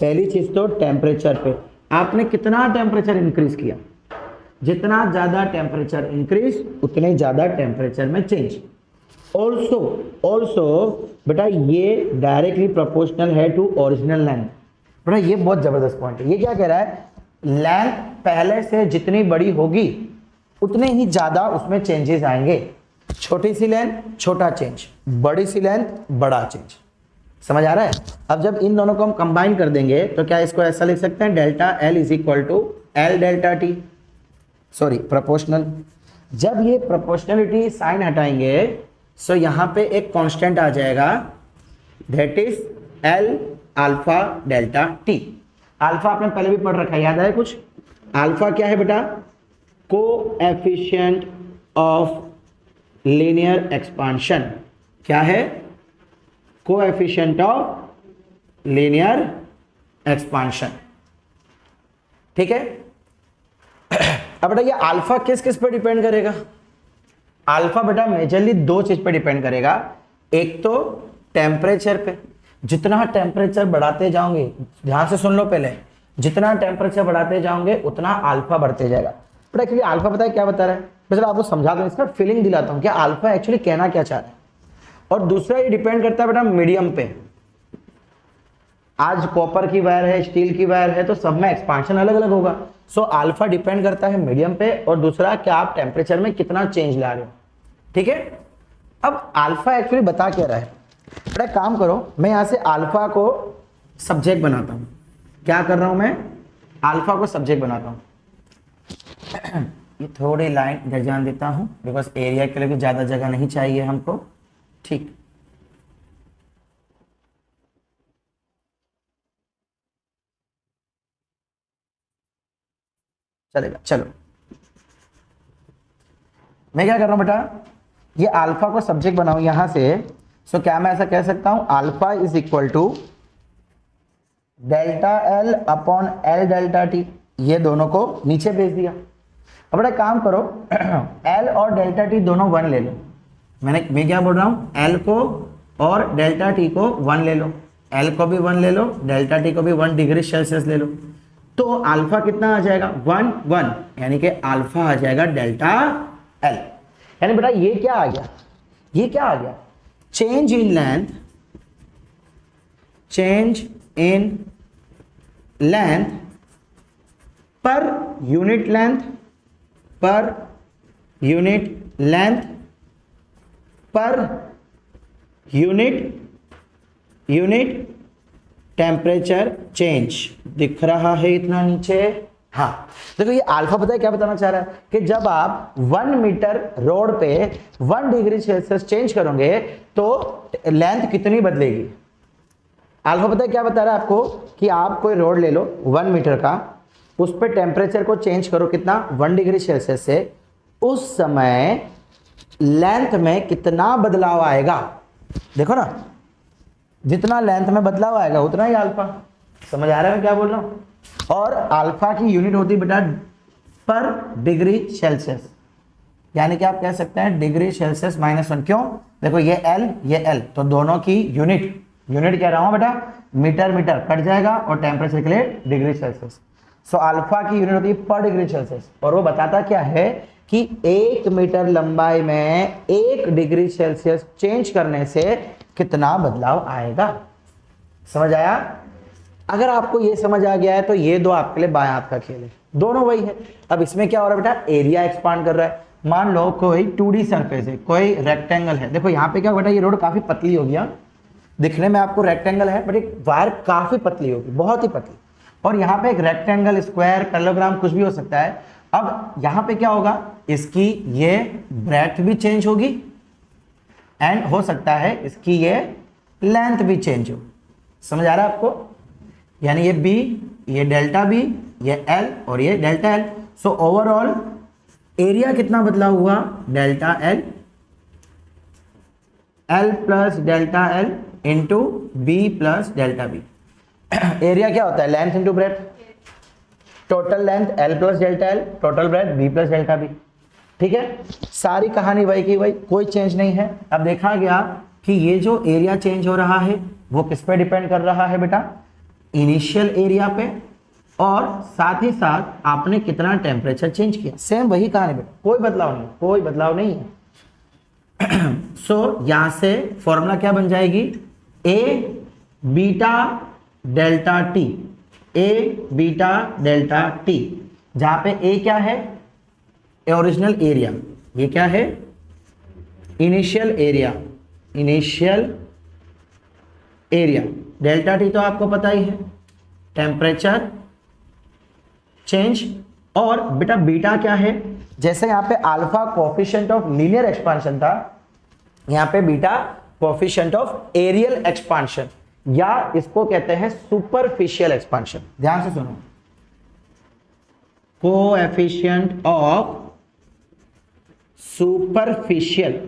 पहली चीज तो टेम्परेचर पे। आपने कितना टेम्परेचर इंक्रीज किया, जितना ज्यादा टेम्परेचर इंक्रीज उतने ज्यादा टेम्परेचर में चेंज। ऑल्सो बेटा ये डायरेक्टली प्रोपोर्शनल है टू ओरिजिनल लेंथ। बेटा ये बहुत जबरदस्त पॉइंट है। ये क्या कह रहा है, लेंथ पहले से जितनी बड़ी होगी उतने ही ज्यादा उसमें चेंजेस आएंगे। छोटी सी लेंथ छोटा चेंज, बड़ी सी लेंथ बड़ा चेंज। समझ आ रहा है? अब जब इन दोनों को हम कंबाइन कर देंगे तो क्या इसको ऐसा लिख सकते हैं, delta L is equal to L delta T, sorry proportional. जब ये प्रोपोर्शनलिटी साइन हटाएंगे सो यहां पे एक कांस्टेंट आ जाएगा, that is L alpha delta T। Alpha आपने पहले भी पढ़ रखा है, याद है कुछ? अल्फा क्या है बेटा, कोएफिशिएंट ऑफ लीनियर एक्सपांशन। क्या है, कोएफिशिएंट ऑफ लीनियर एक्सपांशन, ठीक है। अब बेटा ये अल्फा किस किस पे डिपेंड करेगा, अल्फा बेटा मेजरली 2 चीज पे डिपेंड करेगा। एक तो टेम्परेचर पे, जितना टेम्परेचर बढ़ाते जाओगे, ध्यान से सुन लो पहले, जितना टेम्परेचर बढ़ाते जाओगे उतना अल्फा बढ़ते जाएगा। बेटा एक्चुअली अल्फा पता है क्या बता रहा है, मैं आपको समझा दूं, इसका फीलिंग दिलाता हूं कि अल्फा एक्चुअली कहना क्या चाह रहा है। और दूसरा ये डिपेंड करता है बेटा मीडियम पे। आज कॉपर की वायर है, स्टील की वायर है, तो सब में एक्सपांशन अलग अलग होगा। सो अल्फा डिपेंड करता है मीडियम पे, और दूसरा क्या आप टेम्परेचर में कितना चेंज ला रहे हो, ठीक है। अब अल्फा एक्चुअली बता क्या रहा है, बेटा काम करो, मैं यहां से अल्फा को सब्जेक्ट बनाता हूं। क्या कर रहा हूं मैं, अल्फा को सब्जेक्ट बनाता हूं। ये थोड़ी लाइन इधर जान देता हूं, बिकॉज एरिया के लिए भी ज्यादा जगह नहीं चाहिए हमको, ठीक। चलेगा, चलो मैं क्या कर रहा हूं बेटा, ये अल्फा को सब्जेक्ट बनाऊं यहां से। सो क्या मैं ऐसा कह सकता हूं, alpha is equal to delta L upon L delta T, ये दोनों को नीचे भेज दिया। अब बड़ा काम करो, एल और डेल्टा टी दोनों 1 ले लो। मैं क्या बोल रहा हूँ, एल को और डेल्टा टी को 1 ले लो, एल को भी 1 ले लो, डेल्टा टी को भी 1 डिग्री सेल्सियस ले लो। तो अल्फा कितना आ जाएगा, 1 1, यानी कि अल्फा आ जाएगा डेल्टा एल। यानी बेटा ये क्या आ गया, ये क्या आ गया, change in length, change in length per unit length, per unit length, per unit temperature change. दिख रहा है इतना नीचे? हाँ, देखो ये अल्फा पता है क्या बताना चाह रहा है कि जब आप 1 मीटर रोड पे 1 डिग्री सेल्सियस चेंज करोगे तो लेंथ कितनी बदलेगी। अल्फा पता है क्या बता रहा है आपको कि आप कोई रोड ले लो 1 मीटर का, उस पर टेम्परेचर को चेंज करो कितना, 1 डिग्री सेल्सियस से, उस समय लेंथ में कितना बदलाव आएगा। देखो ना, जितना लेंथ में बदलाव आएगा उतना ही अल्फा। समझ आ रहा है मैं क्या बोल रहा हूँ। और अल्फा की यूनिट होती है बेटा पर डिग्री सेल्सियस, यानी कि आप कह सकते हैं डिग्री सेल्सियस -1। क्यों, देखो ये एल ये एल, तो दोनों की यूनिट कह रहा हूं बेटा, मीटर मीटर कट जाएगा और टेम्परेचर के लिए डिग्री सेल्सियस। सो अल्फा की यूनिट होती है पर डिग्री सेल्सियस, और वो बताता क्या है कि 1 मीटर लंबाई में 1 डिग्री सेल्सियस चेंज करने से कितना बदलाव आएगा। समझ आया? अगर आपको ये समझ आ गया है तो ये दो आपके लिए बाएं हाथ का खेल है, दोनों वही है। अब इसमें क्या हो रहा है बेटा, एरिया एक्सपांड कर रहा है। मान लो कोई 2D सरफेस है, कोई रेक्टेंगल है। देखो यहाँ पे क्या बेटा, ये रोड काफी पतली हो गया, दिखने में आपको रेक्टेंगल है बट एक वायर काफी पतली होगी, बहुत ही पतली। और यहाँ पे एक रेक्टेंगल, स्क्वायर, पैरेललोग्राम कुछ भी हो सकता है। अब यहाँ पे क्या होगा, इसकी ये ब्रेड्थ भी चेंज होगी एंड हो सकता है इसकी ये लेंथ भी चेंज हो। समझ आ रहा है आपको? यानी ये बी, ये डेल्टा बी, ये एल और ये delta L. So overall area कितना बदलाव हुआ, delta L, L plus delta L into B plus delta B. Area क्या होता है, length into breadth. Total length L plus delta L, total breadth B plus delta B. ठीक है, सारी कहानी वही की वही, कोई चेंज नहीं है। अब देखा गया कि ये जो एरिया चेंज हो रहा है वो किस पे डिपेंड कर रहा है बेटा, इनिशियल एरिया पे, और साथ ही साथ आपने कितना टेम्परेचर चेंज किया। सेम वही कहानी बेटा, कोई बदलाव नहीं, कोई बदलाव नहीं है। सो यहां से फॉर्मूला क्या बन जाएगी, ए बीटा डेल्टा टी, ए बीटा डेल्टा टी, जहां पे ए क्या है, ओरिजिनल एरिया, ये क्या है, initial area, initial area, delta T तो आपको पता ही है, टेम्परेचर चेंज, और बेटा बीटा क्या है, जैसे यहां पे alpha coefficient of linear expansion था, यहां पे beta coefficient of areal expansion, या इसको कहते हैं सुपरफिशियल एक्सपांशन। ध्यान से सुनो, कोएफिशिएंट ऑफ सुपरफिशियल,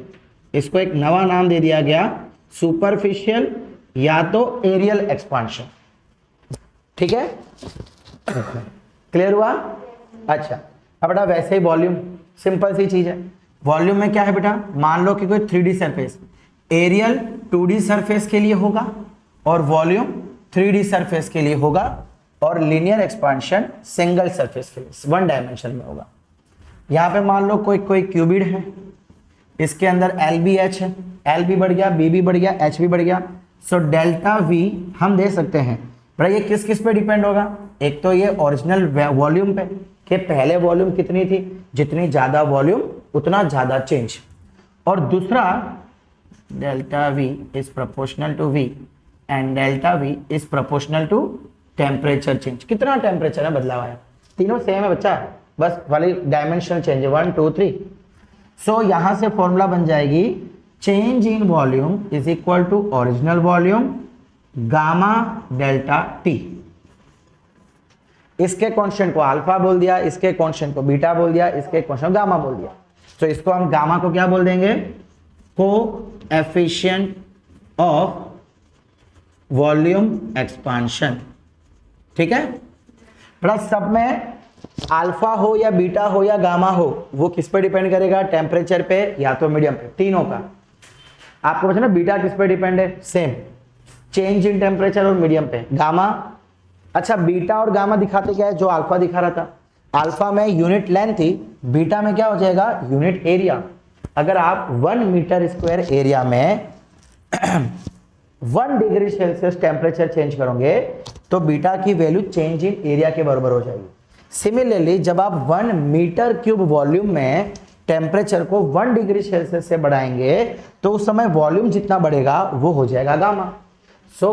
इसको एक नवा नाम दे दिया गया, सुपरफिशियल या तो एरियल एक्सपांशन। ठीक है, क्लियर हुआ? अच्छा, अब बेटा वैसे ही वॉल्यूम, सिंपल सी चीज है। वॉल्यूम में क्या है बेटा, मान लो कि कोई 3D surface, aerial 2D surface के लिए होगा और वॉल्यूम 3D सरफेस के लिए होगा, और लीनियर एक्सपांशन सिंगल सरफेस के लिए 1 डायमेंशन में होगा। यहां पे मान लो कोई क्यूबिड है, इसके अंदर एल बी एच है, एल भी बढ़ गया, बी भी बढ़ गया, एच भी बढ़ गया। सो डेल्टा वी हम दे सकते हैं पर ये किस किस पे डिपेंड होगा, एक तो ये ओरिजिनल वॉल्यूम पे कि पहले वॉल्यूम कितनी थी, जितनी ज्यादा वॉल्यूम उतना ज्यादा चेंज, और दूसरा delta V is proportional to V and delta V is proportional to temperature change. कितना टेम्परेचर है बदलाव आया, तीनों सेम है बच्चा, बस वाली डायमेंशनल चेंज है 1 2 3। सो यहां से फॉर्मूला बन जाएगी change in volume is equal to original volume gamma delta T. इसके कांस्टेंट को अल्फा बोल दिया, इसके कांस्टेंट को बीटा बोल दिया, इसके कांस्टेंट गामा बोल दिया। तो इसको हम गामा को क्या बोल देंगे, कोएफिशिएंट ऑफ वॉल्यूम एक्सपांशन, ठीक है बेटा, सब में अल्फा हो या बीटा हो या गामा हो, वो किस पे डिपेंड करेगा? टेम्परेचर पे या तो मीडियम पे, तीनों का। आपको पता ना बीटा किस पे डिपेंड है? सेम, चेंज इन टेम्परेचर और मीडियम पे। गामा, अच्छा बीटा और गामा दिखाते क्या है? जो अल्फा दिखा रहा था, अल्फा में यूनिट लेंथ थी, बीटा में क्या हो जाएगा? Unit area. अगर आप 1 मीटर स्क्वायर एरिया में 1 डिग्री सेल्सियस टेम्परेचर चेंज करोगे तो बीटा की वैल्यू चेंज इन एरिया के बराबर हो जाएगी। सिमिलरली जब आप 1 मीटर क्यूब वॉल्यूम में टेम्परेचर को 1 डिग्री सेल्सियस से बढ़ाएंगे तो उस समय वॉल्यूम जितना बढ़ेगा वो हो जाएगा गामा। सो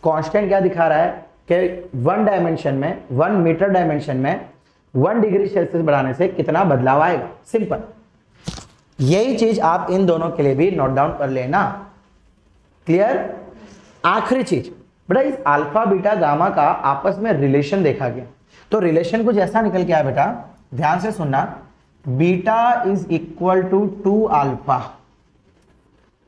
कांस्टेंट क्या दिखा रहा है कि 1 डायमेंशन में, 1 मीटर डायमेंशन में 1 डिग्री सेल्सियस बढ़ाने से कितना बदलाव आएगा। सिंपल, यही चीज आप इन दोनों के लिए भी नोट डाउन कर लेना। क्लियर? आखिरी चीज बेटा, इस अल्फा बीटा गामा का आपस में रिलेशन देखा गया, तो रिलेशन कुछ ऐसा निकल के आया बेटा, ध्यान से सुनना। Beta is equal to 2 alpha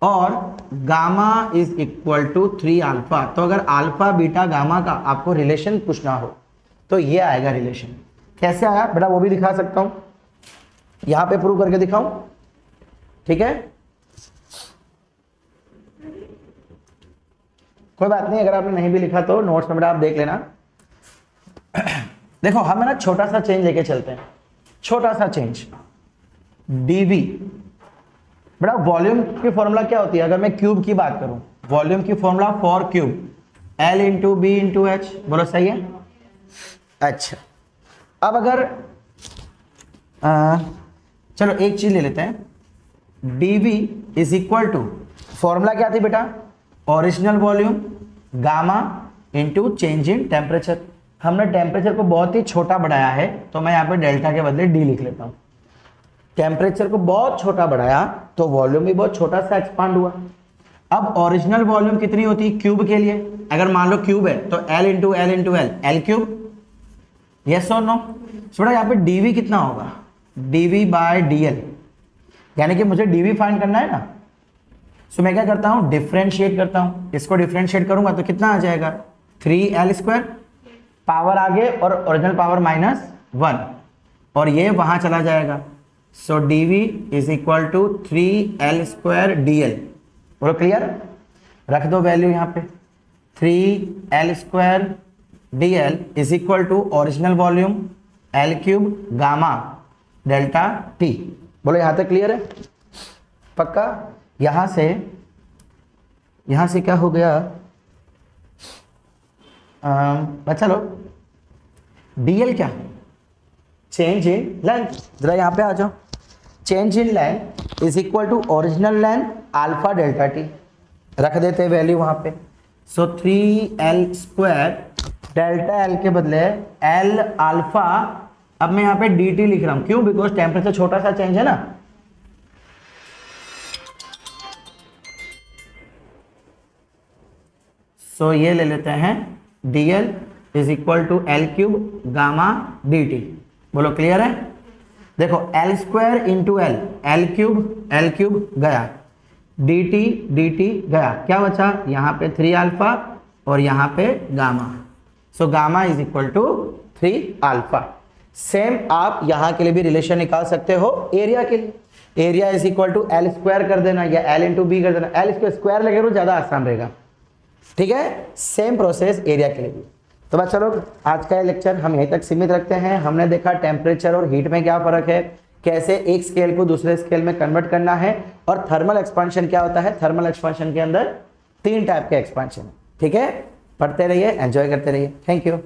और gamma is equal to 3 alpha. तो अगर अल्फा बीटा गामा का आपको रिलेशन पूछना हो तो ये आएगा रिलेशन। कैसे आया बेटा वो भी दिखा सकता हूं, यहां पे प्रूव करके दिखाऊं, ठीक है? कोई बात नहीं, अगर आपने नहीं भी लिखा तो नोट्स में बेटा आप देख लेना। देखो हम ना छोटा सा चेंज लेके चलते हैं, छोटा सा चेंज डीवी। बेटा वॉल्यूम की फॉर्मूला क्या होती है? अगर मैं क्यूब की बात करूं, वॉल्यूम की formula for cube L into B into H, बोलो सही है? अच्छा अब अगर चलो एक चीज ले लेते हैं, dV is equal to, formula क्या थी बेटा? Original volume gamma into change in temperature. हमने टेम्परेचर को बहुत ही छोटा बढ़ाया है तो मैं यहाँ पे डेल्टा के बदले डी लिख लेता हूँ। टेम्परेचर को बहुत छोटा बढ़ाया तो वॉल्यूम भी बहुत छोटा सा एक्सपांड हुआ। अब ओरिजिनल वॉल्यूम कितनी होती है क्यूब के लिए? अगर मान लो क्यूब है तो L into L into L, L cube, yes और नो? बेटा यहाँ पे dV कितना होगा? dV बाय dl, यानी कि मुझे dV फाइंड करना है ना। सो मैं क्या करता हूँ? डिफ्रेंशिएट करता हूँ। इसको डिफ्रेंशिएट करूंगा तो कितना आ जाएगा? 3L स्क्वायर, पावर आगे और ओरिजिनल पावर -1 और ये वहां चला जाएगा। So dV is equal to 3L square dl। बोलो क्लियर? रख दो वैल्यू यहाँ पे, 3L square dl is equal to original volume L cube gamma delta T। बोलो यहाँ तक क्लियर है? पक्का? यहां से क्या हो गया? बच्चा लो, dl क्या? Change in length. जरा यहाँ पे आ जाओ, change in length is equal to original length alpha delta T. रख देते वैल्यू वहां पे। सो 3L स्क्वायर डेल्टा L के बदले L अल्फा, अब मैं यहाँ पे dt लिख रहा हूं, क्यों? बिकॉज टेम्परेचर छोटा सा चेंज है ना। सो ये ले लेते हैं dl is equal to L cube gamma dt। बोलो क्लियर है? देखो L square into L, L cube गया, dt गया, क्या बचा? यहाँ पे 3 अल्फा और यहाँ पे gamma. So gamma is equal to 3 alpha. Same आप यहाँ के लिए भी रिलेशन निकाल सकते हो एरिया के लिए। Area is equal to L square कर देना या L इंटू बी कर देना, L स्क्वायर लगे तो ज़्यादा आसान रहेगा, ठीक है? सेम प्रोसेस एरिया के लिए भी। तो बस चलो आज का ये लेक्चर हम यहीं तक सीमित रखते हैं। हमने देखा टेम्परेचर और हीट में क्या फ़र्क है, कैसे एक स्केल को दूसरे स्केल में कन्वर्ट करना है, और थर्मल एक्सपांशन क्या होता है। थर्मल एक्सपांशन के अंदर 3 टाइप के एक्सपांशन, ठीक है? पढ़ते रहिए, एंजॉय करते रहिए। Thank you.